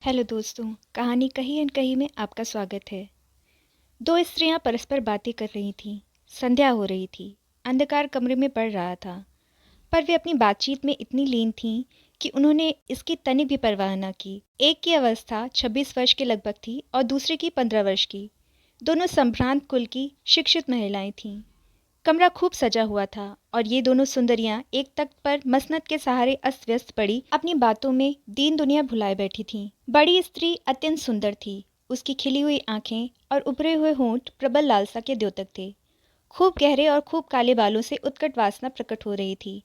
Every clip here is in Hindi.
हेलो दोस्तों, कहानी कहीं अन कहीं में आपका स्वागत है। दो स्त्रियां परस्पर बातें कर रही थीं। संध्या हो रही थी। अंधकार कमरे में पड़ रहा था, पर वे अपनी बातचीत में इतनी लीन थीं कि उन्होंने इसकी तनिक भी परवाह न की। एक की अवस्था 26 वर्ष के लगभग थी और दूसरे की 15 वर्ष की। दोनों संभ्रांत कुल की शिक्षित महिलाएं थीं। कमरा खूब सजा हुआ था और ये दोनों सुंदरियां एक तख्त पर मसनद के सहारे अस्त व्यस्त पड़ी अपनी बातों में दीन दुनिया भुलाए बैठी थीं। बड़ी स्त्री अत्यंत सुंदर थी। उसकी खिली हुई आंखें और उभरे हुए होंठ प्रबल लालसा के द्योतक थे। खूब गहरे और खूब काले बालों से उत्कट वासना प्रकट हो रही थी।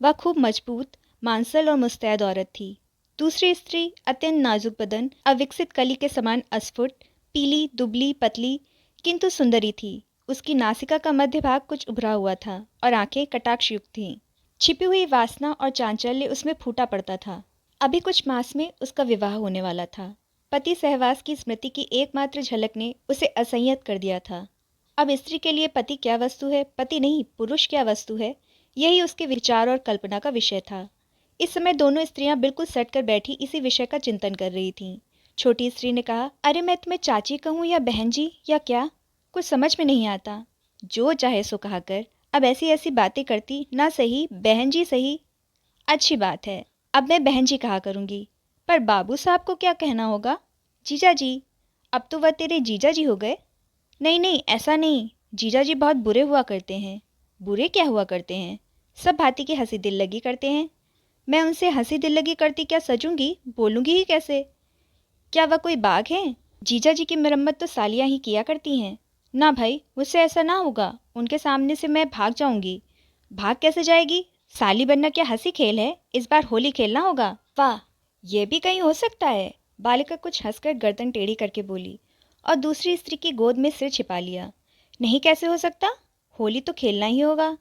वह खूब मजबूत, मांसल और मुस्तैद औरत थी। दूसरी स्त्री अत्यंत नाजुक बदन, अविकसित कली के समान अस्फुट, पीली, दुबली, पतली, किंतु सुंदरी थी। उसकी नासिका का मध्य भाग कुछ उभरा हुआ था और आंखें कटाक्ष युक्त थीं। छिपी हुई वासना और चांचल्य उसमें फूटा पड़ता था। अभी कुछ मास में उसका विवाह होने वाला था। पति सहवास की स्मृति की एकमात्र झलक ने उसे असंयत कर दिया था। अब स्त्री के लिए पति क्या वस्तु है, पति नहीं पुरुष क्या वस्तु है, यही उसके विचार और कल्पना का विषय था। इस समय दोनों स्त्रियां बिल्कुल सट कर बैठी इसी विषय का चिंतन कर रही थीं। छोटी स्त्री ने कहा, अरे मैं तुम्हें चाची कहूँ या बहन जी या क्या, कुछ समझ में नहीं आता। जो चाहे सो कहा कर, अब ऐसी ऐसी बातें करती ना सही, बहन जी सही। अच्छी बात है, अब मैं बहन जी कहा करूँगी। पर बाबू साहब को क्या कहना होगा? जीजा जी। अब तो वह तेरे जीजा जी हो गए। नहीं नहीं, ऐसा नहीं। जीजा जी बहुत बुरे हुआ करते हैं। बुरे क्या हुआ करते हैं? सब भांति की हंसी दिल लगी करते हैं। मैं उनसे हंसी दिल लगी करती क्या सजूंगी, बोलूंगी ही कैसे? क्या वह कोई बाग है? जीजा जी की मरम्मत तो सालियाँ ही किया करती हैं। ना भाई, मुझसे ऐसा ना होगा। उनके सामने से मैं भाग जाऊंगी। भाग कैसे जाएगी? साली बनना क्या हंसी खेल है? इस बार होली खेलना होगा। वाह, ये भी कहीं हो सकता है। बालिका कुछ हंसकर गर्दन टेढ़ी करके बोली और दूसरी स्त्री की गोद में सिर छिपा लिया। नहीं, कैसे हो सकता? होली तो खेलना ही होगा।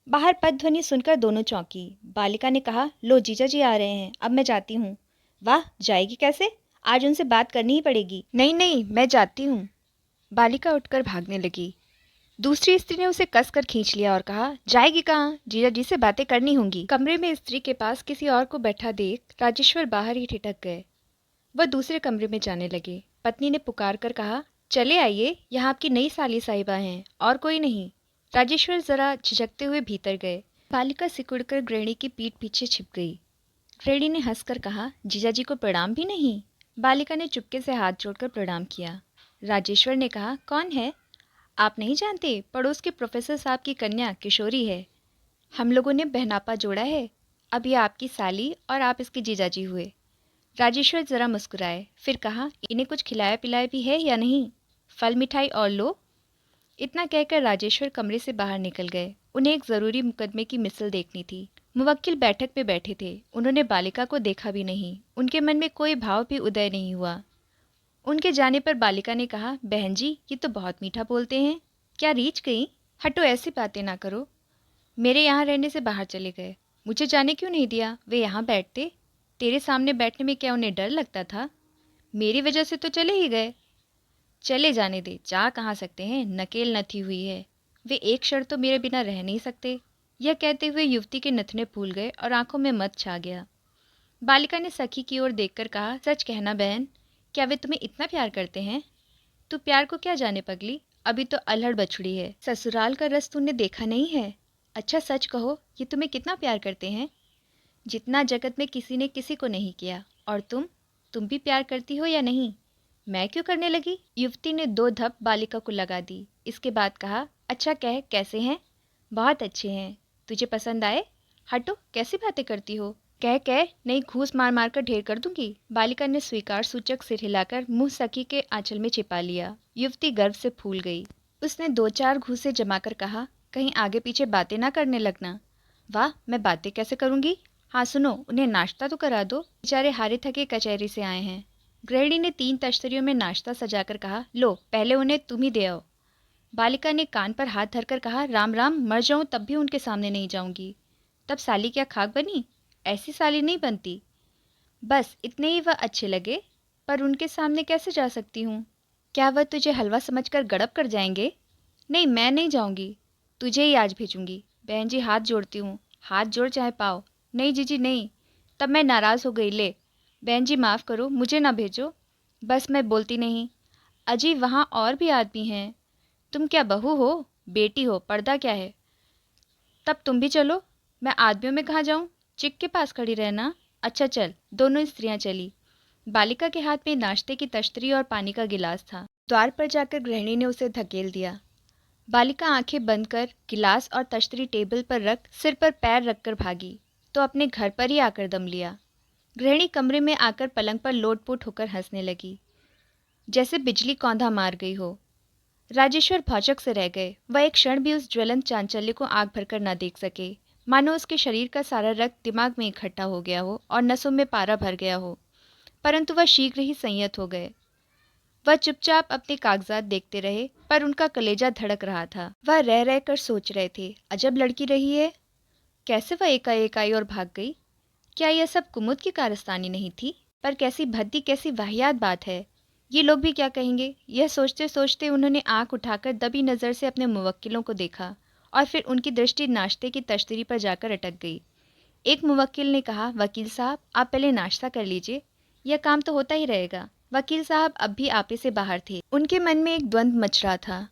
बाहर पद ध्वनि सुनकर दोनों चौंकी। बालिका ने कहा, लो जीजा जी आ रहे हैं, अब मैं जाती हूँ। वाह, जाएगी कैसे? आज उनसे बात करनी ही पड़ेगी। नहीं नहीं, मैं जाती हूँ। बालिका उठकर भागने लगी। दूसरी स्त्री ने उसे कसकर खींच लिया और कहा, जाएगी कहाँ? जीजा जी से बातें करनी होंगी। कमरे में स्त्री के पास किसी और को बैठा देख राजेश्वर बाहर ही ठिठक गए। वह दूसरे कमरे में जाने लगे। पत्नी ने पुकार कर कहा, चले आइए, यहाँ आपकी नई साली साहिबा हैं, और कोई नहीं। राजेश्वर जरा झिझकते हुए भीतर गए। बालिका सिकुड़कर गृहिणी की पीठ पीछे छिप गई। गृहिणी ने हंसकर कहा, जीजाजी को प्रणाम भी नहीं? बालिका ने चुपके से हाथ जोड़कर प्रणाम किया। राजेश्वर ने कहा, कौन है? आप नहीं जानते, पड़ोस के प्रोफेसर साहब की कन्या किशोरी है। हम लोगों ने बहनापा जोड़ा है। अब ये आपकी साली और आप इसके जीजाजी हुए। राजेश्वर जरा मुस्कुराए, फिर कहा, इन्हें कुछ खिलाया पिलाया भी है या नहीं? फल मिठाई और लो। इतना कहकर राजेश्वर कमरे से बाहर निकल गए। उन्हें एक ज़रूरी मुकदमे की मिसल देखनी थी। मुवक्किल बैठक में बैठे थे। उन्होंने बालिका को देखा भी नहीं। उनके मन में कोई भाव भी उदय नहीं हुआ। उनके जाने पर बालिका ने कहा, बहन जी, ये तो बहुत मीठा बोलते हैं। क्या रीछ गई? हटो, ऐसी बातें ना करो। मेरे यहाँ रहने से बाहर चले गए। मुझे जाने क्यों नहीं दिया? वे यहाँ बैठते। तेरे सामने बैठने में क्या उन्हें डर लगता था? मेरी वजह से तो चले ही गए। चले जाने दे, जा कहाँ सकते हैं, नकेल नथी हुई है। वे एक क्षण तो मेरे बिना रह नहीं सकते। यह कहते हुए युवती के नथने फूल गए और आंखों में मत छा गया। बालिका ने सखी की ओर देखकर कहा, सच कहना बहन, क्या वे तुम्हें इतना प्यार करते हैं? तू प्यार को क्या जाने पगली, अभी तो अल्हड़ बछड़ी है। ससुराल का रस तूने देखा नहीं है। अच्छा सच कहो, ये तुम्हें कितना प्यार करते हैं? जितना जगत में किसी ने किसी को नहीं किया। और तुम भी प्यार करती हो या नहीं? मैं क्यों करने लगी? युवती ने दो धप बालिका को लगा दी। इसके बाद कहा, अच्छा कह, कैसे हैं? बहुत अच्छे हैं। तुझे पसंद आए? हटो, कैसी बातें करती हो? कह कह, नहीं घूस मार मार कर ढेर कर दूंगी। बालिका ने स्वीकार सूचक सिर हिलाकर मुंह सखी के आंचल में छिपा लिया। युवती गर्व से फूल गई। उसने दो चार घूसे जमाकर कहा, कहीं आगे पीछे बातें ना करने लगना। वाह, मैं बातें कैसे करूंगी? हाँ सुनो, उन्हें नाश्ता तो करा दो, बेचारे हारे थके कचहरी से आए हैं। गृहिणी ने 3 तश्तरियों में नाश्ता सजाकर कहा, लो पहले उन्हें तुम ही दे आओ। बालिका ने कान पर हाथ धरकर कहा, राम राम, मर जाऊं तब भी उनके सामने नहीं जाऊंगी। तब साली क्या खाक बनी? ऐसी साली नहीं बनती। बस इतने ही वह अच्छे लगे, पर उनके सामने कैसे जा सकती हूँ? क्या वह तुझे हलवा समझकर गड़प कर जाएंगे? नहीं, मैं नहीं जाऊंगी। तुझे ही आज भेजूंगी। बहन जी, हाथ जोड़ती हूँ, हाथ जोड़ चाहे पाओ। नहीं जीजी नहीं। तब मैं नाराज़ हो गई। ले, बहन जी माफ़ करो, मुझे ना भेजो। बस मैं बोलती नहीं। अजी वहाँ और भी आदमी हैं। तुम क्या बहू हो, बेटी हो, पर्दा क्या है? तब तुम भी चलो। मैं आदमियों में कहाँ जाऊँ? चिक के पास खड़ी रहना। अच्छा चल। दोनों स्त्रियाँ चली। बालिका के हाथ में नाश्ते की तश्तरी और पानी का गिलास था। द्वार पर जाकर गृहिणी ने उसे धकेल दिया। बालिका आंखें बंद कर गिलास और तश्तरी टेबल पर रख सिर पर पैर रखकर भागी तो अपने घर पर ही आकर दम लिया। गृहिणी कमरे में आकर पलंग पर लोटपोट होकर हंसने लगी, जैसे बिजली कौंधा मार गई हो। राजेश्वर भौचक से रह गए। वह एक क्षण भी उस ज्वलंत चांचल्य को आंख भरकर न देख सके, मानो उसके शरीर का सारा रक्त दिमाग में इकट्ठा हो गया हो और नसों में पारा भर गया हो। परंतु वह शीघ्र ही संयत हो गए। वह चुपचाप अपने कागजात देखते रहे, पर उनका कलेजा धड़क रहा था। वह रह रह कर सोच रहे थे, अजब लड़की रही है। कैसे वह एकाएक आई और भाग गई? क्या यह सब कुमुद की कारस्तानी नहीं थी? पर कैसी भद्दी, कैसी वाहियात बात है। ये लोग भी क्या कहेंगे? यह सोचते सोचते उन्होंने आंख उठाकर दबी नज़र से अपने मुवक्किलों को देखा और फिर उनकी दृष्टि नाश्ते की तश्तरी पर जाकर अटक गई। एक मुवक्किल ने कहा, वकील साहब आप पहले नाश्ता कर लीजिए, यह काम तो होता ही रहेगा। वकील साहब अब भी आपे से बाहर थे। उनके मन में एक द्वंद्व मच रहा था।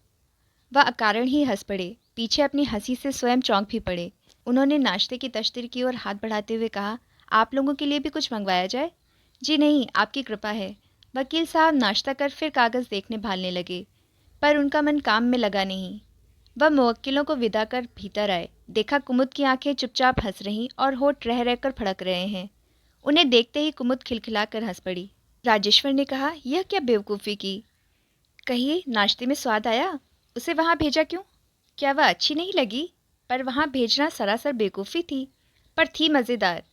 वह अकारण ही हंस पड़े, पीछे अपनी हंसी से स्वयं चौंक भी पड़े। उन्होंने नाश्ते की तश्तरी की ओर हाथ बढ़ाते हुए कहा, आप लोगों के लिए भी कुछ मंगवाया जाए? जी नहीं, आपकी कृपा है। वकील साहब नाश्ता कर फिर कागज़ देखने भालने लगे, पर उनका मन काम में लगा नहीं। वह मुवक्किलों को विदा कर भीतर आए। देखा कुमुद की आंखें चुपचाप हंस रहीं और होठ रह रहकर फड़क रहे हैं। उन्हें देखते ही कुमुद खिलखिलाकर हंस पड़ी। राजेश्वर ने कहा, यह क्या बेवकूफ़ी की? कहिए, नाश्ते में स्वाद आया? उसे वहाँ भेजा क्यों? क्या वह अच्छी नहीं लगी? पर वहाँ भेजना सरासर बेवकूफ़ी थी, पर थी मज़ेदार।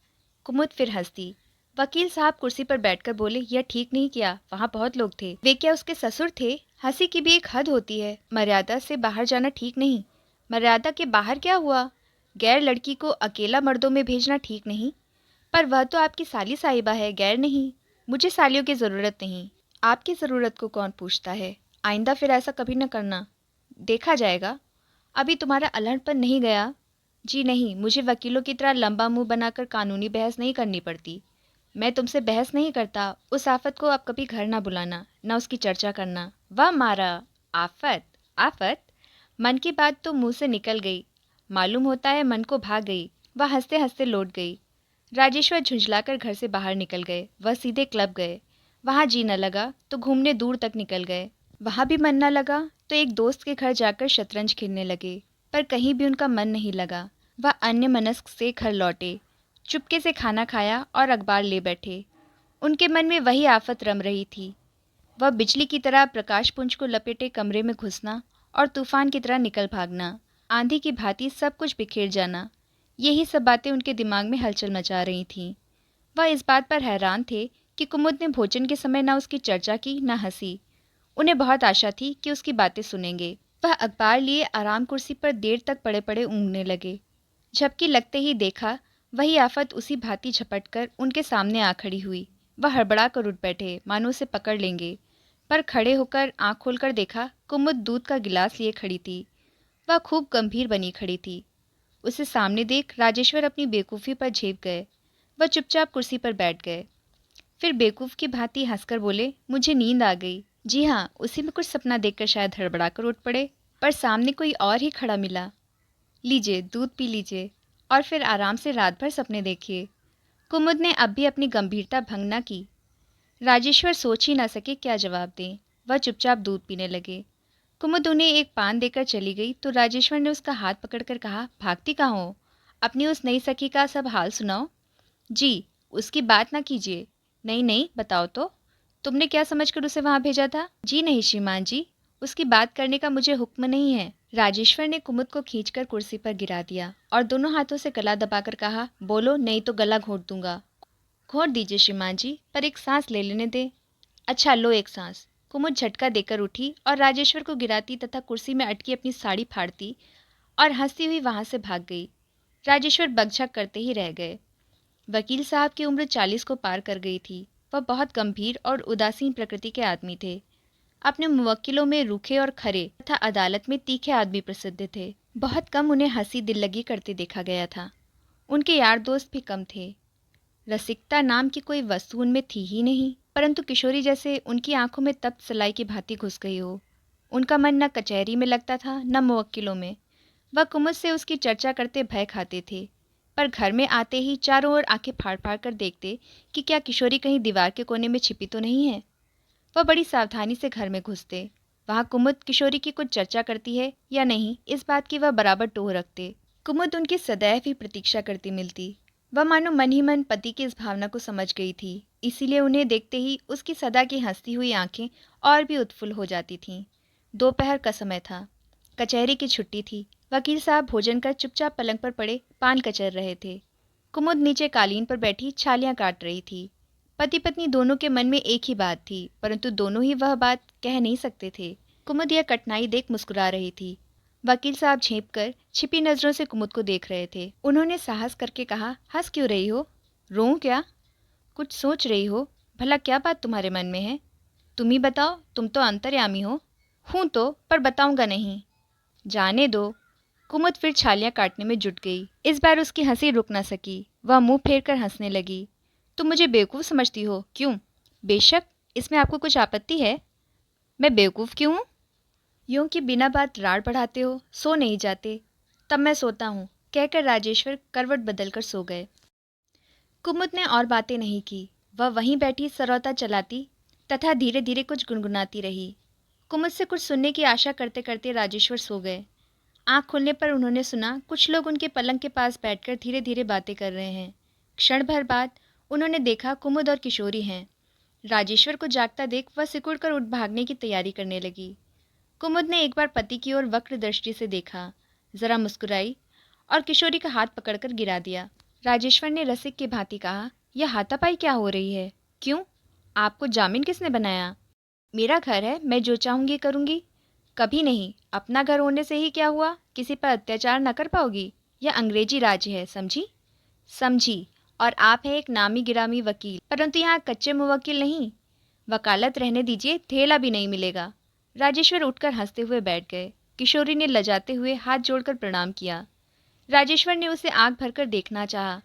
कुमुद फिर हंसती। वकील साहब कुर्सी पर बैठकर बोले, यह ठीक नहीं किया, वहाँ बहुत लोग थे। वे क्या उसके ससुर थे? हंसी की भी एक हद होती है। मर्यादा से बाहर जाना ठीक नहीं। मर्यादा के बाहर क्या हुआ? गैर लड़की को अकेला मर्दों में भेजना ठीक नहीं। पर वह तो आपकी साली साहिबा है, गैर नहीं। मुझे सालियों की ज़रूरत नहीं। आपकी ज़रूरत को कौन पूछता है? आइंदा फिर ऐसा कभी न करना। देखा जाएगा। अभी तुम्हारा अल्हड़पन नहीं गया? जी नहीं, मुझे वकीलों की तरह लंबा मुंह बनाकर कानूनी बहस नहीं करनी पड़ती। मैं तुमसे बहस नहीं करता। उस आफत को अब कभी घर ना बुलाना, ना उसकी चर्चा करना। वह मारा। आफत? आफत? मन की बात तो मुंह से निकल गई। मालूम होता है मन को भाग गई। वह हंसते हंसते लौट गई। राजेश्वर झुंझलाकर घर से बाहर निकल गए। वह सीधे क्लब गए। वहाँ जी न लगा तो घूमने दूर तक निकल गए। वहाँ भी मन न लगा तो एक दोस्त के घर जाकर शतरंज खेलने लगे, पर कहीं भी उनका मन नहीं लगा। वह अन्यमनस्क से घर लौटे, चुपके से खाना खाया और अखबार ले बैठे। उनके मन में वही आफत रम रही थी। वह बिजली की तरह प्रकाशपुंज को लपेटे कमरे में घुसना और तूफान की तरह निकल भागना, आंधी की भांति सब कुछ बिखेर जाना। यही सब बातें उनके दिमाग में हलचल मचा रही थीं। वह इस बात पर हैरान थे कि कुमुद ने भोजन के समय न उसकी चर्चा की न हंसी। उन्हें बहुत आशा थी कि उसकी बातें सुनेंगे। वह अखबार लिए आराम कुर्सी पर देर तक पड़े पड़े ऊँघने लगे। झपकी लगते ही देखा वही आफत उसी भांति झपटकर उनके सामने आ खड़ी हुई। वह हड़बड़ा कर उठ बैठे, मानो उसे पकड़ लेंगे, पर खड़े होकर आंख खोलकर देखा कुमुद दूध का गिलास लिए खड़ी थी। वह खूब गंभीर बनी खड़ी थी। उसे सामने देख राजेश्वर अपनी बेवकूफ़ी पर झेप गए। वह चुपचाप कुर्सी पर बैठ गए। फिर बेवकूफ़ की भांति हंसकर बोले, मुझे नींद आ गई। जी हाँ, उसी में कुछ सपना देखकर शायद हड़बड़ाकर उठ पड़े, पर सामने कोई और ही खड़ा मिला। लीजिए, दूध पी लीजिए और फिर आराम से रात भर सपने देखिए। कुमुद ने अब भी अपनी गंभीरता भंग न की। राजेश्वर सोच ही न सके क्या जवाब दें। वह चुपचाप दूध पीने लगे। कुमुद उन्हें एक पान देकर चली गई तो राजेश्वर ने उसका हाथ पकड़कर कहा, भागती कहाँ हो? अपनी उस नई सखी का सब हाल सुनाओ। जी, उसकी बात ना कीजिए। नहीं नहीं, बताओ तो, तुमने क्या समझकर उसे वहाँ भेजा था? जी नहीं श्रीमान जी, उसकी बात करने का मुझे हुक्म नहीं है। राजेश्वर ने कुमुद को खींचकर कुर्सी पर गिरा दिया और दोनों हाथों से गला दबाकर कहा, बोलो नहीं तो गला घोंट दूंगा। घोंट दीजिए श्रीमान जी, पर एक सांस ले लेने दे। अच्छा लो एक सांस। कुमुद झटका देकर उठी और राजेश्वर को गिराती तथा कुर्सी में अटकी अपनी साड़ी फाड़ती और हंसती हुई वहां से भाग गई। राजेश्वर बकझक करते ही रह गए। वकील साहब की उम्र 40 को पार कर गई थी। वह बहुत गंभीर और उदासीन प्रकृति के आदमी थे। अपने मुवक्किलों में रूखे और खरे तथा अदालत में तीखे आदमी प्रसिद्ध थे। बहुत कम उन्हें हंसी दिल लगी करते देखा गया था। उनके यार दोस्त भी कम थे। रसिकता नाम की कोई वस्तु उनमें थी ही नहीं, परंतु किशोरी जैसे उनकी आंखों में तप्त सलाई की भांति घुस गई हो। उनका मन न कचहरी में लगता था न मुवक्किलों में। वह कुमुद से उसकी चर्चा करते भय खाते थे, पर घर में आते ही चारों ओर आंखें फाड़ फाड़ कर देखते कि क्या किशोरी कहीं दीवार के कोने में छिपी तो नहीं है। वह बड़ी सावधानी से घर में घुसते। वहाँ कुमुद किशोरी की कुछ चर्चा करती है या नहीं, इस बात की वह बराबर टोह रखते। कुमुद उनकी सदैव ही प्रतीक्षा करती मिलती। वह मानो मन ही मन पति की इस भावना को समझ गई थी, इसीलिए उन्हें देखते ही उसकी सदा की हंसती हुई आंखें और भी उत्फुल्ल हो जाती थीं। दोपहर का समय था। कचहरी की छुट्टी थी। वकील साहब भोजन कर चुपचाप पलंग पर पड़े पान कचर रहे थे। कुमुद नीचे कालीन पर बैठी छालियां काट रही थी। पति पत्नी दोनों के मन में एक ही बात थी, परंतु दोनों ही वह बात कह नहीं सकते थे। कुमुद यह कठिनाई देख मुस्कुरा रही थी। वकील साहब झेप कर छिपी नजरों से कुमुद को देख रहे थे। उन्होंने साहस करके कहा, हंस क्यों रही हो? रोऊं क्या? कुछ सोच रही हो? भला क्या बात तुम्हारे मन में है? तुम ही बताओ, तुम तो अंतर्यामी हो। हूं तो, पर बताऊंगा नहीं। जाने दो। कुमुद फिर छालियां काटने में जुट गई। इस बार उसकी हंसी रुक न सकी। वह मुंह फेर कर हंसने लगी। तुम मुझे बेवकूफ़ समझती हो, क्यों? बेशक, इसमें आपको कुछ आपत्ति है? मैं बेवकूफ़ क्यों हूँ? यूं कि बिना बात राड़ बढ़ाते हो, सो नहीं जाते। तब मैं सोता हूँ, कहकर राजेश्वर करवट बदलकर सो गए। कुमुद ने और बातें नहीं की। वह वहीं बैठी सरौता चलाती तथा धीरे धीरे कुछ गुनगुनाती रही। कुमुद से कुछ सुनने की आशा करते करते राजेश्वर सो गए। आँख खुलने पर उन्होंने सुना कुछ लोग उनके पलंग के पास बैठकर धीरे धीरे बातें कर रहे हैं। क्षण भर बाद उन्होंने देखा कुमुद और किशोरी हैं। राजेश्वर को जागता देख वह सिकुड़ कर उठ भागने की तैयारी करने लगी। कुमुद ने एक बार पति की ओर वक्र दृष्टि से देखा, जरा मुस्कुराई और किशोरी का हाथ पकड़कर गिरा दिया। राजेश्वर ने रसिक की भांति कहा, यह हाथापाई क्या हो रही है? क्यों? आपको जामिन किसने बनाया? मेरा घर है, मैं जो चाहूंगी करूंगी। कभी नहीं। अपना घर होने से ही क्या हुआ? किसी पर अत्याचार न कर पाओगी? यह अंग्रेजी राज्य है, समझी? समझी। और आप हैं एक नामी गिरामी वकील, परंतु यहाँ कच्चे मुवक्किल नहीं। वकालत रहने दीजिए, थेला भी नहीं मिलेगा। राजेश्वर उठकर हंसते हुए बैठ गए। किशोरी ने लजाते हुए हाथ जोड़कर प्रणाम किया। राजेश्वर ने उसे आंख भरकर देखना चाहा,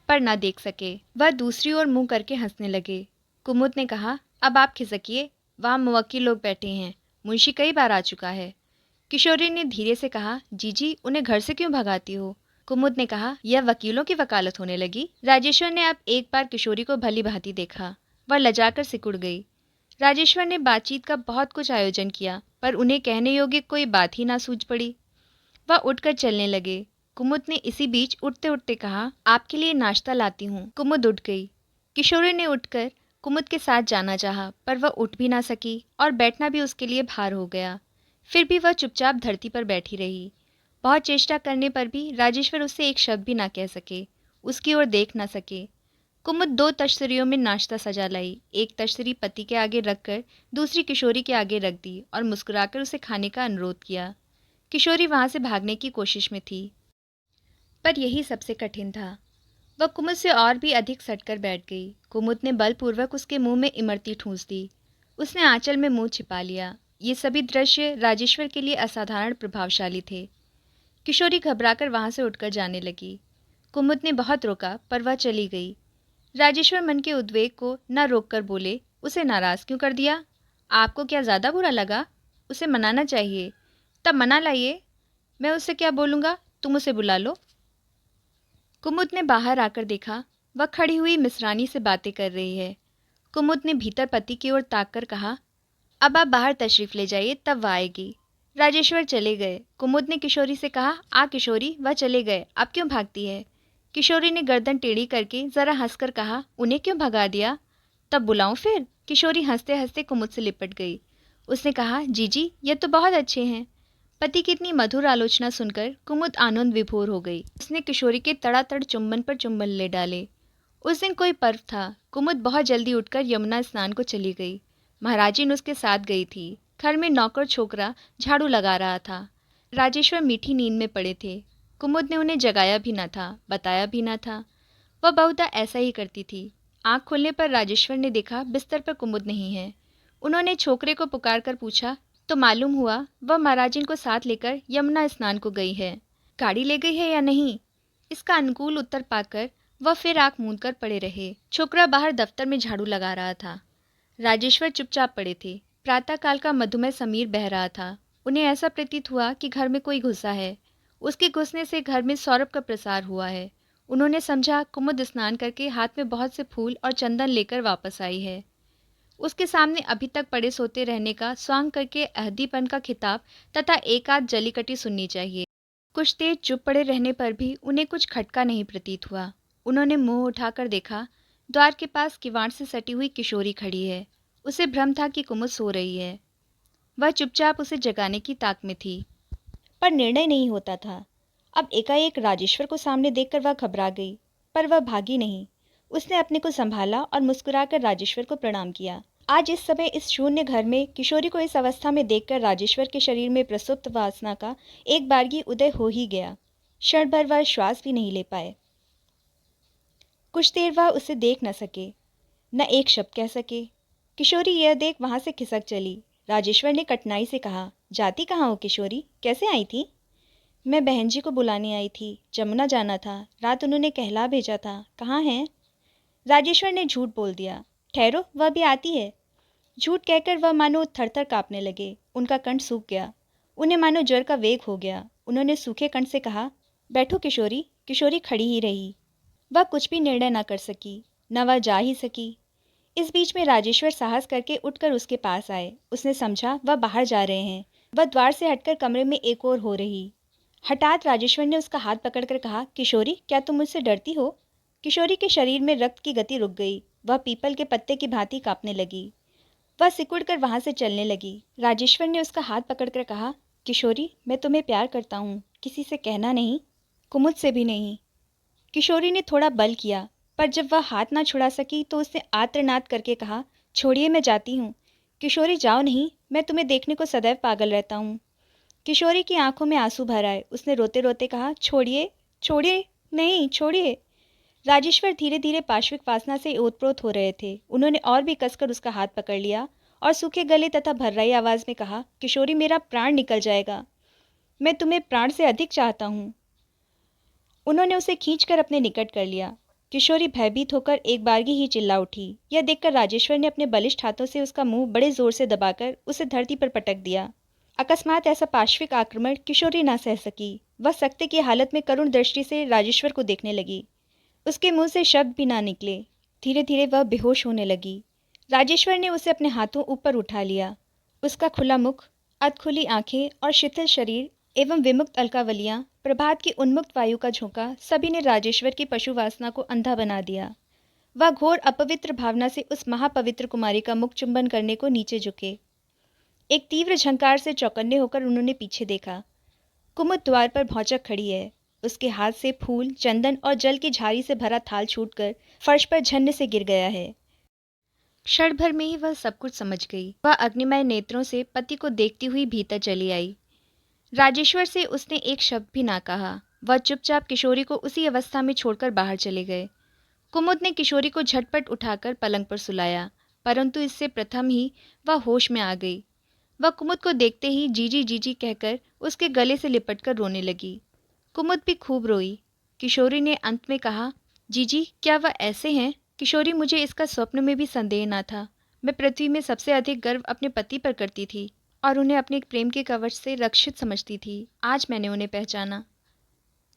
पर न देख सके। वह दूसरी ओर मुंह करके हंसने लगे। कुमुद ने कहा, अब आप खिसकिए, वहाँ मुवक्किल लोग बैठे हैं, मुंशी कई बार आ चुका है। किशोरी ने धीरे से कहा, जीजी उन्हें घर से क्यों भगाती हो? कुमुद ने कहा, यह वकीलों की वकालत होने लगी। राजेश्वर ने अब एक बार किशोरी को भली भांति देखा। वह लजाकर सिकुड़ गई। राजेश्वर ने बातचीत का बहुत कुछ आयोजन किया, पर उन्हें कहने योग्य कोई बात ही ना सूझ पड़ी। वह उठकर चलने लगे। कुमुद ने इसी बीच उठते उठते कहा, आपके लिए नाश्ता लाती हूँ। कुमुद उठ गई। किशोरी ने उठकर कुमुद के साथ जाना चाहा, पर वह उठ भी ना सकी और बैठना भी उसके लिए भार हो गया। फिर भी वह चुपचाप धरती पर बैठी रही। बहुत चेष्टा करने पर भी राजेश्वर उससे एक शब्द भी ना कह सके, उसकी ओर देख ना सके। कुमुद 2 तश्तरियों में नाश्ता सजा लाई। एक तश्तरी पति के आगे रखकर दूसरी किशोरी के आगे रख दी और मुस्कुराकर उसे खाने का अनुरोध किया। किशोरी वहां से भागने की कोशिश में थी, पर यही सबसे कठिन था। वह कुमुद से और भी अधिक सटकर बैठ गई। कुमुद ने बलपूर्वक उसके मुंह में इमरती ठूंस दी। उसने आंचल में मुंह छिपा लिया। ये सभी दृश्य राजेश्वर के लिए असाधारण प्रभावशाली थे। किशोरी घबराकर वहां से उठकर जाने लगी। कुमुद ने बहुत रोका, पर वह चली गई। राजेश्वर मन के उद्वेग को न रोककर बोले, उसे नाराज क्यों कर दिया? आपको क्या ज़्यादा बुरा लगा? उसे मनाना चाहिए। तब मना लाइए। मैं उससे क्या बोलूँगा? तुम उसे बुला लो। कुमुद ने बाहर आकर देखा, वह खड़ी हुई मिसरानी से बातें कर रही है। कुमुद ने भीतर पति की ओर ताक कर कहा, अब आप बाहर तशरीफ़ ले जाइए, तब वह आएगी। राजेश्वर चले गए। कुमुद ने किशोरी से कहा, आ किशोरी, वह चले गए, अब क्यों भागती है? किशोरी ने गर्दन टेढ़ी करके जरा हंसकर कहा, उन्हें क्यों भगा दिया? तब बुलाऊं फिर? किशोरी हंसते हंसते कुमुद से लिपट गई। उसने कहा, जीजी ये तो बहुत अच्छे हैं। पति की इतनी मधुर आलोचना सुनकर कुमुद आनंद विभोर हो गई। उसने किशोरी के तड़ातड़ चुंबन पर चुंबन ले डाले। उस दिन कोई पर्व था। कुमुद बहुत जल्दी उठकर यमुना स्नान को चली गई। महाराजिन उसके साथ गई थी। घर में नौकर छोकरा झाड़ू लगा रहा था। राजेश्वर मीठी नींद में पड़े थे। कुमुद ने उन्हें जगाया भी न था, बताया भी न था। वह बहुधा ऐसा ही करती थी। आंख खुलने पर राजेश्वर ने देखा बिस्तर पर कुमुद नहीं है। उन्होंने छोकरे को पुकार कर पूछा तो मालूम हुआ वह महाराजिन को साथ लेकर यमुना स्नान को गई है। गाड़ी ले गई है या नहीं? इसका अनुकूल उत्तर पाकर वह फिर आंख मूंद कर पड़े रहे। छोकरा बाहर दफ्तर में झाड़ू लगा रहा था। राजेश्वर चुपचाप पड़े थे। प्रातःकाल का मधुमय समीर बह रहा था। उन्हें ऐसा प्रतीत हुआ कि घर में कोई घुसा है। उसके घुसने से घर में सौरभ का प्रसार हुआ है। उन्होंने समझा कुमुद स्नान करके हाथ में बहुत से फूल और चंदन लेकर वापस आई है। उसके सामने अभी तक पड़े सोते रहने का स्वांग करके अहदीपन का खिताब तथा एक आध जलीकटी सुननी चाहिए। कुछ देर चुप पड़े रहने पर भी उन्हें कुछ खटका नहीं प्रतीत हुआ। उन्होंने मुंह उठाकर देखा। द्वार के पास किवाड़ से सटी हुई किशोरी खड़ी है। उसे भ्रम था कि कुमुद सो रही है। वह चुपचाप उसे जगाने की ताक में थी, पर निर्णय नहीं होता था। अब एकाएक राजेश्वर को सामने देखकर वह घबरा गई, पर वह भागी नहीं। उसने अपने को संभाला और मुस्कुराकर राजेश्वर को प्रणाम किया। आज इस समय इस शून्य घर में किशोरी को इस अवस्था में देखकर राजेश्वर के शरीर में प्रसुप्त वासना का एक बारगी उदय हो ही गया। क्षण भर वह श्वास भी नहीं ले पाए। कुछ देर वह उसे देख न सके, न एक शब्द कह सके। किशोरी यह देख वहां से खिसक चली। राजेश्वर ने कठिनाई से कहा, जाती कहाँ हो किशोरी, कैसे आई थी? मैं बहन जी को बुलाने आई थी, जमुना जाना था, रात उन्होंने कहला भेजा था। कहाँ हैं? राजेश्वर ने झूठ बोल दिया। ठहरो, वह भी आती है। झूठ कहकर वह मानो थरथर कांपने लगे। उनका कंठ सूख गया। उन्हें मानो ज्वर का वेग हो गया। उन्होंने सूखे कंठ से कहा, बैठो किशोरी। किशोरी खड़ी ही रही। वह कुछ भी निर्णय न कर सकी, न वह जा ही सकी। इस बीच में राजेश्वर साहस करके उठकर उसके पास आए। उसने समझा वह बाहर जा रहे हैं। वह द्वार से हटकर कमरे में एक ओर हो रही। हठात राजेश्वर ने उसका हाथ पकड़कर कहा, किशोरी, क्या तुम मुझसे डरती हो? किशोरी के शरीर में रक्त की गति रुक गई। वह पीपल के पत्ते की भांति कांपने लगी। वह सिकुड़कर वहां से चलने लगी। राजेश्वर ने उसका हाथ पकड़कर कहा, किशोरी, मैं तुम्हें प्यार करता हूँ, किसी से कहना नहीं, कुमुद से भी नहीं। किशोरी ने थोड़ा बल किया, पर जब वह हाथ ना छुड़ा सकी तो उसने आर्तनाद करके कहा, छोड़िए, मैं जाती हूँ। किशोरी, जाओ नहीं, मैं तुम्हें देखने को सदैव पागल रहता हूँ। किशोरी की आंखों में आंसू भर आए। उसने रोते रोते कहा, छोड़िए, छोड़िए, नहीं, छोड़िए। राजेश्वर धीरे धीरे पाश्विक वासना से ओतप्रोत हो रहे थे। उन्होंने और भी कसकर उसका हाथ पकड़ लिया और सूखे गले तथा भर्राई आवाज में कहा, किशोरी, मेरा प्राण निकल जाएगा, मैं तुम्हें प्राण से अधिक चाहता हूँ। उन्होंने उसे खींचकर अपने निकट कर लिया। किशोरी भयभीत होकर एक बारगी ही चिल्ला उठी। यह देखकर राजेश्वर ने अपने बलिष्ठ हाथों से उसका मुंह बड़े जोर से दबाकर उसे धरती पर पटक दिया। अकस्मात ऐसा पाश्विक आक्रमण किशोरी ना सह सकी। वह सकते की हालत में करुण दृष्टि से राजेश्वर को देखने लगी। उसके मुंह से शब्द भी ना निकले। धीरे धीरे वह बेहोश होने लगी। राजेश्वर ने उसे अपने हाथों ऊपर उठा लिया। उसका खुला मुख, अधखुली आंखें और शिथिल शरीर एवं विमुक्त अलकावलियां, प्रभात की उन्मुक्त वायु का झोंका, सभी ने राजेश्वर की पशु वासना को अंधा बना दिया। वह घोर अपवित्र भावना से उस महापवित्र कुमारी का मुख चुंबन करने को नीचे झुके। एक तीव्र झंकार से चौकन्ने होकर उन्होंने पीछे देखा। कुमुद द्वार पर भौचक खड़ी है। उसके हाथ से फूल, चंदन और जल की झारी से भरा थाल छूटकर फर्श पर झन्न से गिर गया है। क्षण भर में ही वह सब कुछ समझ गई। वह अग्निमय नेत्रों से पति को देखती हुई भीतर चली आई। राजेश्वर से उसने एक शब्द भी ना कहा। वह चुपचाप किशोरी को उसी अवस्था में छोड़कर बाहर चले गए। कुमुद ने किशोरी को झटपट उठाकर पलंग पर सुलाया, परंतु इससे प्रथम ही वह होश में आ गई। वह कुमुद को देखते ही जीजी जीजी कहकर उसके गले से लिपटकर रोने लगी। कुमुद भी खूब रोई। किशोरी ने अंत में कहा, जीजी, क्या वह ऐसे हैं? किशोरी, मुझे इसका स्वप्न में भी संदेह न था। मैं पृथ्वी में सबसे अधिक गर्व अपने पति पर करती थी और उन्हें अपने प्रेम के कवच से रक्षित समझती थी। आज मैंने उन्हें पहचाना।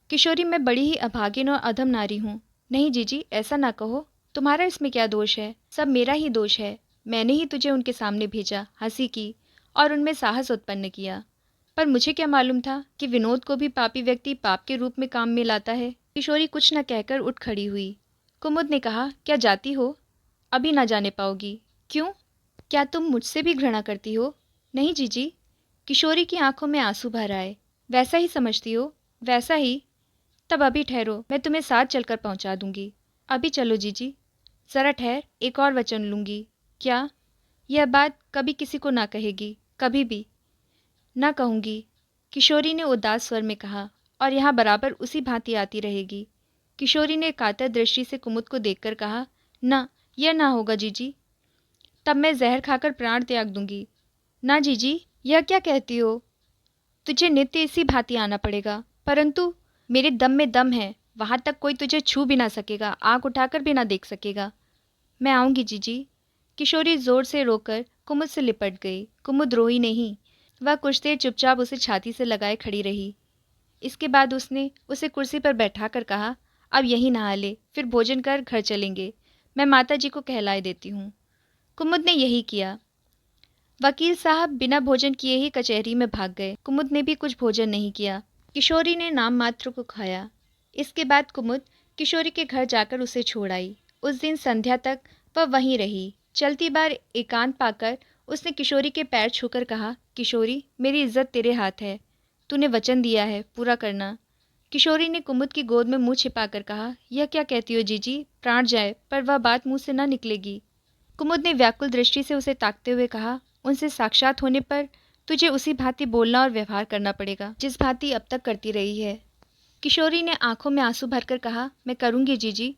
किशोरी, मैं बड़ी ही अभागिन और अधम नारी हूँ। नहीं जीजी, ऐसा ना कहो। तुम्हारा इसमें क्या दोष है? सब मेरा ही दोष है। मैंने ही तुझे उनके सामने भेजा, हंसी की और उनमें साहस उत्पन्न किया। पर मुझे क्या मालूम था कि विनोद को भी पापी व्यक्ति पाप के रूप में काम में लाता है। किशोरी कुछ न कहकर उठ खड़ी हुई। कुमुद ने कहा, क्या जाती हो? अभी ना जाने पाओगी। क्यों? क्या तुम मुझसे भी घृणा करती हो? नहीं जीजी। किशोरी की आंखों में आंसू भर आए। वैसा ही समझती हो? वैसा ही। तब अभी ठहरो, मैं तुम्हें साथ चलकर पहुंचा दूंगी। अभी चलो जीजी। जरा ठहर, एक और वचन लूंगी। क्या? यह बात कभी किसी को ना कहेगी, कभी भी ना कहूंगी, किशोरी ने उदास स्वर में कहा, और यहाँ बराबर उसी भांति आती रहेगी। किशोरी ने कातर दृष्टि से कुमुद को देखकर कहा, ना, यह ना होगा जीजी। तब मैं जहर खाकर प्राण त्याग दूंगी। ना जीजी, यह क्या कहती हो? तुझे नित्य इसी भांति आना पड़ेगा। परंतु मेरे दम में दम है, वहाँ तक कोई तुझे छू भी ना सकेगा, आँख उठाकर भी ना देख सकेगा। मैं आऊँगी जीजी। किशोरी जोर से रोकर कुमुद से लिपट गई। कुमुद रोई नहीं, वह कुछ देर चुपचाप उसे छाती से लगाए खड़ी रही। इसके बाद उसने उसे कुर्सी पर बैठाकर कहा, अब यहीं नहा ले, फिर भोजन कर घर चलेंगे। मैं माता जी को कहलाए देती हूँ। कुमुद ने यही किया। वकील साहब बिना भोजन किए ही कचहरी में भाग गए। कुमुद ने भी कुछ भोजन नहीं किया। किशोरी ने नाम मात्र को खाया। इसके बाद कुमुद किशोरी के घर जाकर उसे छोड़ आई। उस दिन संध्या तक वह वहीं रही। चलती बार एकांत पाकर उसने किशोरी के पैर छूकर कहा, किशोरी, मेरी इज्जत तेरे हाथ है। तूने वचन दिया है, पूरा करना। किशोरी ने कुमुद की गोद में मुंह छिपाकर कहा, यह क्या कहती हो जीजी, प्राण जाए पर वह बात मुंह से न निकलेगी। कुमुद ने व्याकुल दृष्टि से उसे ताकते हुए कहा, उनसे साक्षात होने पर तुझे उसी भांति बोलना और व्यवहार करना पड़ेगा जिस भांति अब तक करती रही है। किशोरी ने आंखों में आंसू भरकर कहा, मैं करूंगी जीजी।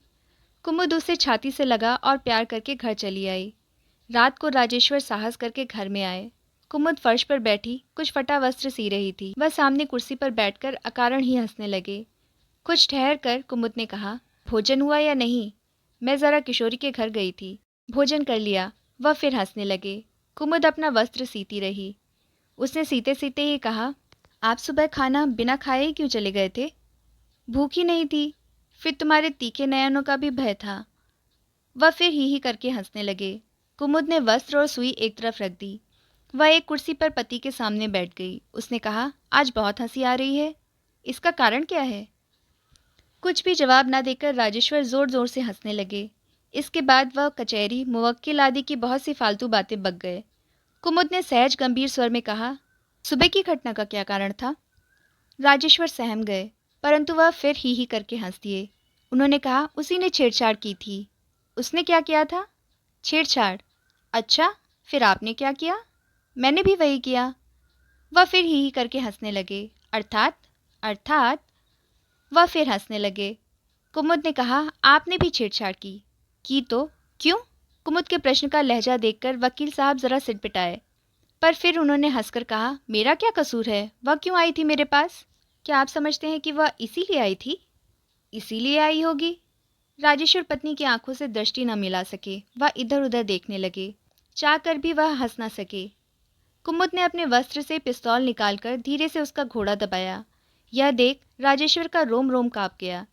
कुमुद उसे छाती से लगा और प्यार करके घर चली आई। रात को राजेश्वर साहस करके घर में आए। कुमुद फर्श पर बैठी कुछ फटा वस्त्र सी रही थी। वह सामने कुर्सी पर बैठकर अकारण ही हंसने लगे। कुछ ठहर कर कुमुद ने कहा, भोजन हुआ या नहीं? मैं ज़रा किशोरी के घर गई थी, भोजन कर लिया। वह फिर हंसने लगे। कुमुद अपना वस्त्र सीती रही। उसने सीते सीते ही कहा, आप सुबह खाना बिना खाए ही क्यों चले गए थे? भूखी नहीं थी, फिर तुम्हारे तीखे नयनों का भी भय था। वह फिर ही करके हंसने लगे। कुमुद ने वस्त्र और सुई एक तरफ रख दी। वह एक कुर्सी पर पति के सामने बैठ गई। उसने कहा, आज बहुत हंसी आ रही है, इसका कारण क्या है? कुछ भी जवाब न देकर राजेश्वर जोर जोर से हंसने लगे। इसके बाद वह कचहरी, मुवक्किल आदि की बहुत सी फालतू बातें बक गए। कुमुद ने सहज गंभीर स्वर में कहा, सुबह की घटना का क्या कारण था? राजेश्वर सहम गए, परंतु वह फिर ही करके हंस दिए। उन्होंने कहा, उसी ने छेड़छाड़ की थी। उसने क्या किया था? छेड़छाड़? अच्छा, फिर आपने क्या किया? मैंने भी वही किया। वह फिर ही करके हंसने लगे। अर्थात? अर्थात? वह फिर हंसने लगे। कुमुद ने कहा, आपने भी छेड़छाड़ की तो क्यों? कुमुद के प्रश्न का लहजा देखकर वकील साहब जरा सिटपिटाए, पर फिर उन्होंने हंसकर कहा, मेरा क्या कसूर है? वह क्यों आई थी मेरे पास? क्या आप समझते हैं कि वह इसीलिए आई थी? इसीलिए आई होगी। राजेश्वर पत्नी की आंखों से दृष्टि न मिला सके। वह इधर उधर देखने लगे। चाह कर भी वह हंस न सके। कुमुद ने अपने वस्त्र से पिस्तौल निकालकर धीरे से उसका घोड़ा दबाया। यह देख राजेश्वर का रोम रोम कांप गया।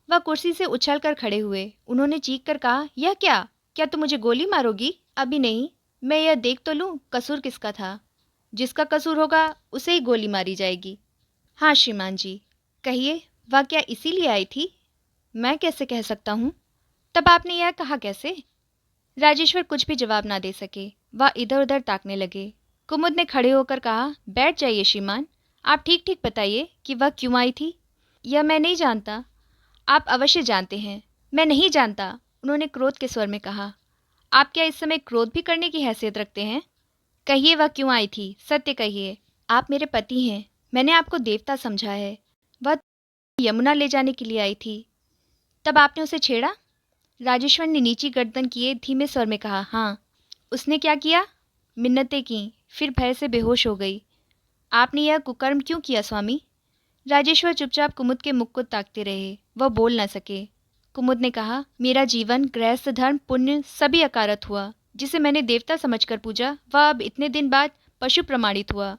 वह कुर्सी से उछलकर खड़े हुए। उन्होंने चीख कर कहा, यह क्या तुम मुझे गोली मारोगी? अभी नहीं, मैं यह देख तो लूं कसूर किसका था। जिसका कसूर होगा उसे ही गोली मारी जाएगी। हाँ श्रीमान जी, कहिए, वह क्या इसीलिए आई थी? मैं कैसे कह सकता हूँ? तब आपने यह कहा कैसे? राजेश्वर कुछ भी जवाब ना दे सके। वह इधर उधर ताकने लगे। कुमुद ने खड़े होकर कहा, बैठ जाइए श्रीमान, आप ठीक ठीक बताइए कि वह क्यों आई थी। यह मैं नहीं जानता। आप अवश्य जानते हैं। मैं नहीं जानता, उन्होंने क्रोध के स्वर में कहा। आप क्या इस समय क्रोध भी करने की हैसियत रखते हैं? कहिए, वह क्यों आई थी, सत्य कहिए। आप मेरे पति हैं, मैंने आपको देवता समझा है। वह यमुना ले जाने के लिए आई थी। तब आपने उसे छेड़ा? राजेश्वर ने नीची गर्दन किए धीमे स्वर में कहा, हाँ। उसने क्या किया? मिन्नतें की, फिर भय से बेहोश हो गई। आपने यह कुकर्म क्यों किया स्वामी? राजेश्वर चुपचाप कुमुद के मुख को ताकते रहे। वह बोल न सके। कुमुद ने कहा, मेरा जीवन, गृहस्थ धर्म, पुण्य सभी अकारत हुआ। जिसे मैंने देवता समझकर पूजा, वह अब इतने दिन बाद पशु प्रमाणित हुआ।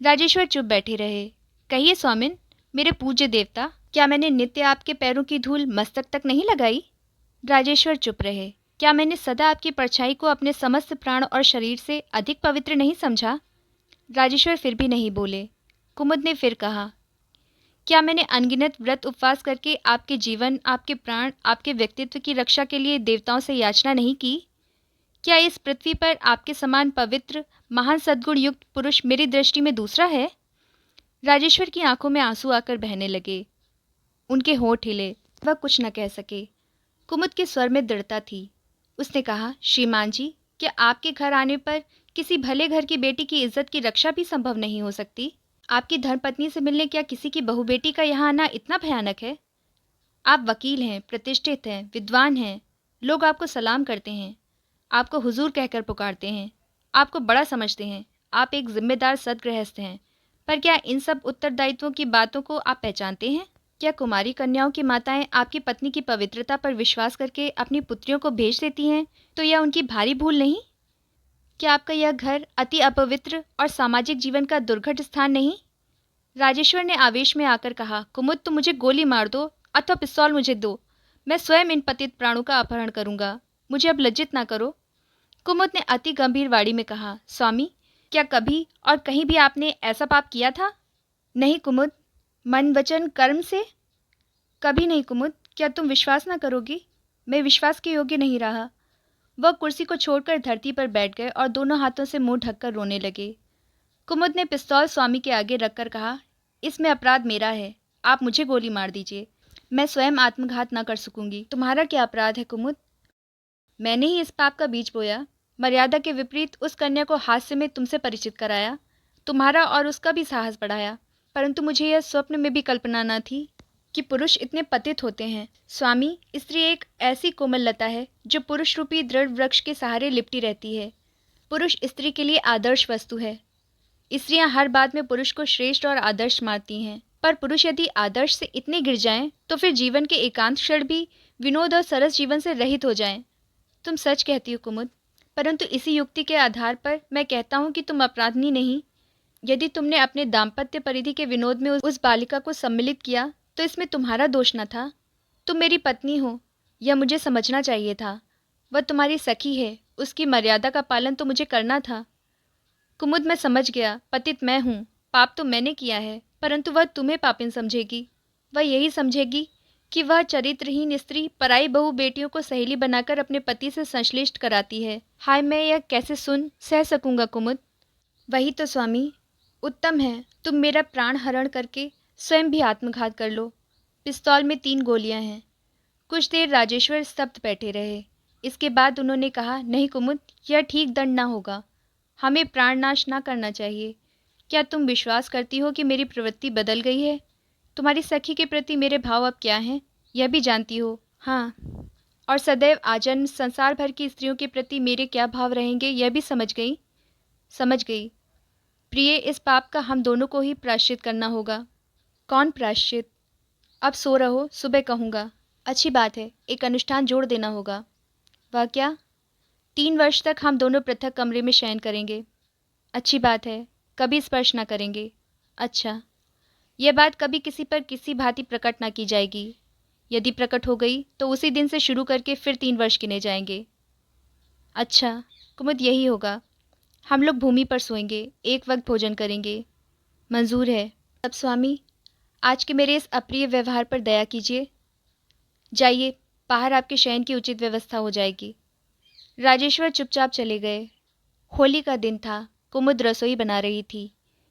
राजेश्वर चुप बैठे रहे। कहिए स्वामिन, मेरे पूज्य देवता, क्या मैंने नित्य आपके पैरों की धूल मस्तक तक नहीं लगाई? राजेश्वर चुप रहे। क्या मैंने सदा आपकी परछाई को अपने समस्त प्राण और शरीर से अधिक पवित्र नहीं समझा? राजेश्वर फिर भी नहीं बोले। कुमुद ने फिर कहा, क्या मैंने अनगिनत व्रत उपवास करके आपके जीवन, आपके प्राण, आपके व्यक्तित्व की रक्षा के लिए देवताओं से याचना नहीं की? क्या इस पृथ्वी पर आपके समान पवित्र, महान सद्गुण युक्त पुरुष मेरी दृष्टि में दूसरा है? राजेश्वर की आंखों में आंसू आकर बहने लगे। उनके होंठ हिले। वह कुछ न कह सके। कुमुद के स्वर में दृढ़ता थी। उसने कहा, श्रीमान जी, क्या आपके घर आने पर किसी भले घर की बेटी की इज्जत की रक्षा भी संभव नहीं हो सकती? आपकी धर्मपत्नी से मिलने क्या किसी की बहू बेटी का यहाँ आना इतना भयानक है? आप वकील हैं, प्रतिष्ठित हैं, विद्वान हैं। लोग आपको सलाम करते हैं, आपको हुजूर कहकर पुकारते हैं, आपको बड़ा समझते हैं। आप एक जिम्मेदार सद्गृहस्थ हैं। पर क्या इन सब उत्तरदायित्वों की बातों को आप पहचानते हैं? क्या कुमारी कन्याओं की माताएं आपकी पत्नी की पवित्रता पर विश्वास करके अपनी पुत्रियों को भेज देती हैं, तो यह उनकी भारी भूल नहीं? क्या आपका यह घर अति अपवित्र और सामाजिक जीवन का दुर्घट स्थान नहीं? राजेश्वर ने आवेश में आकर कहा, कुमुद, तुम मुझे गोली मार दो अथवा पिस्तौल मुझे दो, मैं स्वयं इन पतित प्राणों का अपहरण करूंगा। मुझे अब लज्जित ना करो। कुमुद ने अति गंभीर वाणी में कहा, स्वामी, क्या कभी और कहीं भी आपने ऐसा पाप किया था? नहीं कुमुद, मन वचन कर्म से कभी नहीं। कुमुद, क्या तुम विश्वास ना करोगी? मैं विश्वास के योग्य नहीं रहा। वह कुर्सी को छोड़कर धरती पर बैठ गए और दोनों हाथों से मुंह ढककर रोने लगे। कुमुद ने पिस्तौल स्वामी के आगे रखकर कहा, इसमें अपराध मेरा है, आप मुझे गोली मार दीजिए, मैं स्वयं आत्मघात न कर सकूंगी। तुम्हारा क्या अपराध है कुमुद? मैंने ही इस पाप का बीज बोया, मर्यादा के विपरीत उस कन्या को हास्य में तुमसे परिचित कराया, तुम्हारा और उसका भी साहस बढ़ाया, परंतु मुझे यह स्वप्न में भी कल्पना न थी कि पुरुष इतने पतित होते हैं। स्वामी, स्त्री एक ऐसी कोमल लता है जो पुरुष रूपी दृढ़ वृक्ष के सहारे लिपटी रहती है। पुरुष स्त्री के लिए आदर्श वस्तु है। स्त्रियां हर बात में पुरुष को श्रेष्ठ और आदर्श मानती हैं, पर पुरुष यदि आदर्श से इतने गिर जाएं, तो फिर जीवन के एकांत क्षण भी विनोद और सरस जीवन से रहित हो जाएं। तुम सच कहती हो कुमुद, परंतु इसी युक्ति के आधार पर मैं कहता हूँ कि तुम अपराधी नहीं। यदि तुमने अपने दाम्पत्य परिधि के विनोद में उस बालिका को सम्मिलित किया, तो इसमें तुम्हारा दोष न था। तुम मेरी पत्नी हो, यह मुझे समझना चाहिए था। वह तुम्हारी सखी है, उसकी मर्यादा का पालन तो मुझे करना था। कुमुद, मैं समझ गया, पतित मैं हूँ, पाप तो मैंने किया है, परंतु वह तुम्हें पापिन समझेगी। वह यही समझेगी कि वह चरित्रहीन स्त्री पराई बहू बेटियों को सहेली बनाकर अपने पति से संश्लिष्ट कराती है। हाय, मैं यह कैसे सह सकूंगा कुमुद? वही तो स्वामी, उत्तम है, तुम मेरा प्राण हरण करके स्वयं भी आत्मघात कर लो। पिस्तौल में 3 गोलियां हैं। कुछ देर राजेश्वर स्तब्ध बैठे रहे। इसके बाद उन्होंने कहा, नहीं कुमुद, यह ठीक दंड ना होगा, हमें प्राणनाश ना करना चाहिए। क्या तुम विश्वास करती हो कि मेरी प्रवृत्ति बदल गई है? तुम्हारी सखी के प्रति मेरे भाव अब क्या हैं, यह भी जानती हो? हाँ, और सदैव आजन्म संसार भर की स्त्रियों के प्रति मेरे क्या भाव रहेंगे, यह भी समझ गई? समझ गई। प्रिय, इस पाप का हम दोनों को ही प्रायश्चित करना होगा। कौन प्रायश्चित? अब सो रहो, सुबह कहूँगा। अच्छी बात है, एक अनुष्ठान जोड़ देना होगा। वह क्या? 3 वर्ष तक हम दोनों पृथक कमरे में शयन करेंगे। अच्छी बात है, कभी स्पर्श न करेंगे। अच्छा, यह बात कभी किसी पर किसी भांति प्रकट न की जाएगी। यदि प्रकट हो गई तो उसी दिन से शुरू करके फिर 3 वर्ष गिने जाएंगे। अच्छा कुमुद, यही होगा। हम लोग भूमि पर सोएंगे, एक वक्त भोजन करेंगे। मंजूर है। अब स्वामी, आज के मेरे इस अप्रिय व्यवहार पर दया कीजिए। जाइए, बाहर आपके शयन की उचित व्यवस्था हो जाएगी। राजेश्वर चुपचाप चले गए। होली का दिन था। कुमुद रसोई बना रही थी।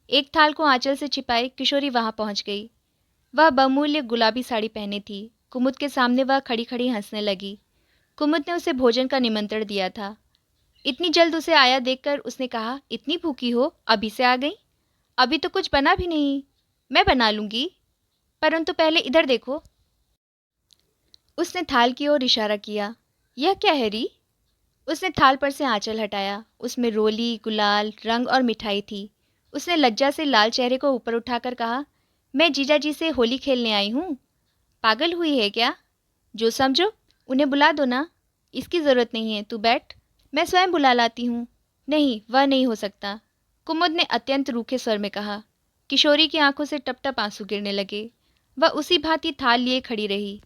एक थाल को आंचल से छिपाए किशोरी वहां पहुंच गई। वह बहुमूल्य गुलाबी साड़ी पहने थी। कुमुद के सामने वह खड़ी खड़ी हंसने लगी। कुमुद ने उसे भोजन का निमंत्रण दिया था। इतनी जल्द उसे आया देखकर उसने कहा, इतनी भूखी हो, अभी से आ गई? अभी तो कुछ बना भी नहीं। मैं बना लूंगी, परंतु पहले इधर देखो। उसने थाल की ओर इशारा किया। यह क्या है री? उसने थाल पर से आंचल हटाया। उसमें रोली, गुलाल, रंग और मिठाई थी। उसने लज्जा से लाल चेहरे को ऊपर उठाकर कहा, मैं जीजा जी से होली खेलने आई हूँ। पागल हुई है क्या? जो समझो, उन्हें बुला दो ना। इसकी ज़रूरत नहीं है, तू बैठ, मैं स्वयं बुला लाती हूँ। नहीं, वह नहीं हो सकता, कुमुद ने अत्यंत रूखे स्वर में कहा। किशोरी की आंखों से टप टप आंसू गिरने लगे। वह उसी भांति थाल लिए खड़ी रही।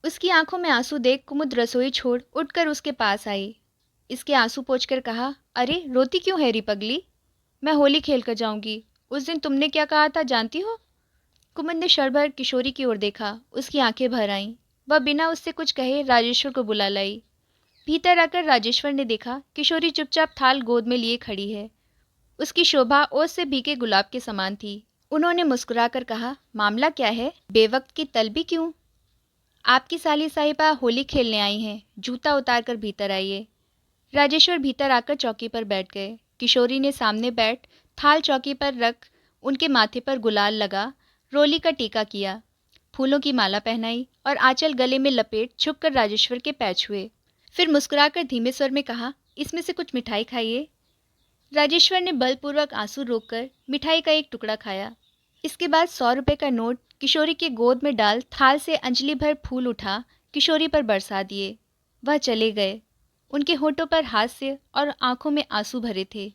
उसकी आंखों में आंसू देख कुमुद रसोई छोड़ उठकर उसके पास आई। इसके आंसू पोंछकर कहा, अरे रोती क्यों है री पगली? मैं होली खेल कर जाऊंगी। उस दिन तुमने क्या कहा था जानती हो? कुमुद ने क्षण भर किशोरी की ओर देखा। उसकी आंखें भर आईं। वह बिना उससे कुछ कहे राजेश्वर को बुला लाई। भीतर आकर राजेश्वर ने देखा किशोरी चुपचाप थाल गोद में लिए खड़ी है। उसकी शोभा ओस से भीगे गुलाब के समान थी। उन्होंने मुस्कुराकर कहा, मामला क्या है? बेवक्त की तलबी क्यों? आपकी साली साहिबा होली खेलने आई हैं, जूता उतार कर भीतर आइए। राजेश्वर भीतर आकर चौकी पर बैठ गए। किशोरी ने सामने बैठ थाल चौकी पर रख उनके माथे पर गुलाल लगा, रोली का टीका किया, फूलों की माला पहनाई और आंचल गले में लपेट झुककर राजेश्वर के पैर छुए। फिर मुस्कुराकर धीमे स्वर में कहा, इसमें से कुछ मिठाई खाइए। राजेश्वर ने बलपूर्वक आंसू रोककर मिठाई का एक टुकड़ा खाया। इसके बाद 100 रुपये का नोट किशोरी की गोद में डाल थाल से अंजलि भर फूल उठा किशोरी पर बरसा दिए। वह चले गए। उनके होठों पर हास्य और आंखों में आंसू भरे थे।